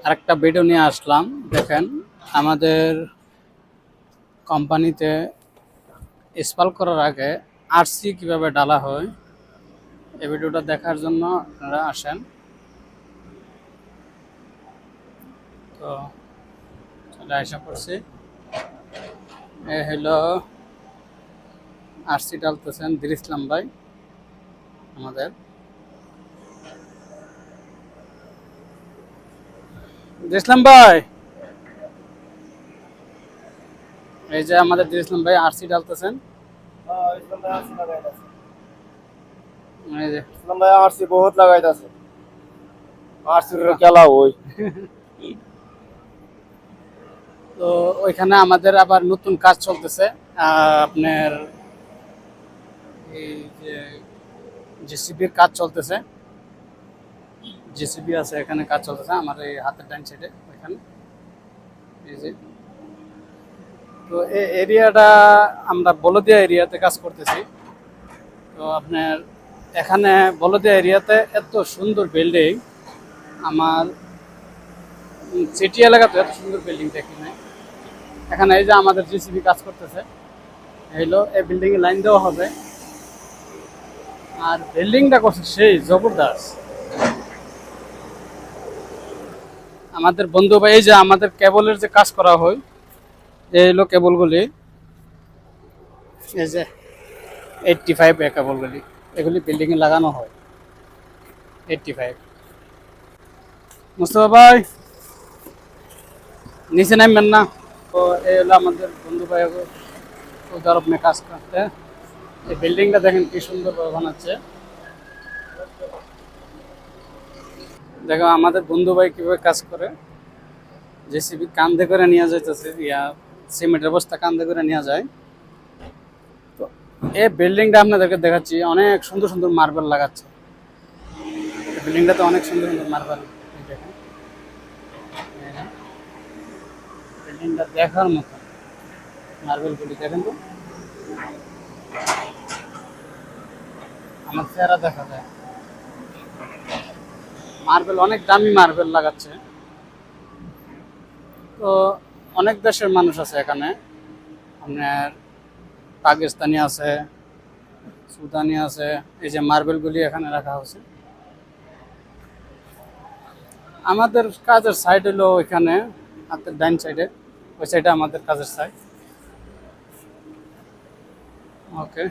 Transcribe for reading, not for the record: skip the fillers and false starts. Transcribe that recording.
আরেকটা ভিডিও নিয়ে আসলাম। দেখেন আমাদের কোম্পানিতে স্পাল করার আগে আরসি কিভাবে ডালা হয়, এই ভিডিওটা দেখার জন্য আপনারা আসেন। তো চলে আসা করছি, এ হলো আরসি ডালতেছেন দিল ইসলাম ভাই আমাদের। ইসলাম ভাই, এই যে আমাদের দিল ইসলাম ভাই আরসি ডালতেছেন। এই যে আরসি বহুত লাগাইতাছে, আরসির খেলা ওই। তো ওইখানে আমাদের আবার নতুন কাজ চলতেছে। আপনার এই যে জেসিবির কাজ চলতেছে, জেসিবি আছে এখানে, কাজ চলতেছে আমার এই হাতের ডান সাইডে ওইখানে। এই যে, তো এই এরিয়াটা আমরা বলদিয়া এরিয়াতে কাজ করতেছি। তো আপনার এখানে বলদিয়া এরিয়াতে এত সুন্দর বিল্ডিং, আমার সিটি এলাকাতে এত সুন্দর বিল্ডিং দেখি নাই। এখানে এই যে আমাদের জেসিবি কাজ করতেছে, হলো এই বিল্ডিং এ লাইন দেওয়া হবে। আর বিল্ডিংটা করছে সেই জবরদস্ত। আমাদের বন্ধু ভাই, এই যে আমাদের কেবলের যে কাজ করা হয়, এই হলো কেবলগুলি, এই যে 85 কেবলগুলি, এগুলি বিল্ডিং এ লাগানো হয় 85। মুস্তফা ভাই নিচে নামবেন না। তো এই হলো আমাদের বন্ধু ভাই সৌদি আরব নিয়ে কাজ করতে। এই বিল্ডিংটা দেখেন কি সুন্দর বানাচ্ছে। দেখো আমাদের বন্ধু ভাই কিভাবে কাজ করে, জেসিবি কান্দে করে নিয়ে যাইতেছে, সিমেন্টের বস্তা কান্দে করে নিয়ে যায়। তো এই বিল্ডিংটা আপনাদেরকে দেখাচ্ছি, অনেক সুন্দর সুন্দর মার্বেল লাগাচ্ছে। বিল্ডিংটাতে অনেক সুন্দর সুন্দর মার্বেল, দেখেন বিল্ডিংটা দেখার মতো। মার্বেলগুলি দেখেন তো, আমার চেহারা দেখা যায়। মার্বেল অনেক দামি মার্বেল লাগাচ্ছে। তো অনেক দেশের মানুষ আছে এখানে, আপনার পাকিস্তানি আছে, সুদানি আছে। এই যে মার্বেলগুলি এখানে রাখা হয়েছে। আমাদের কাজের সাইড হলো ওইখানে হাতের ডাইন সাইডে, ওই সাইডে আমাদের কাজের সাইড। ওকে।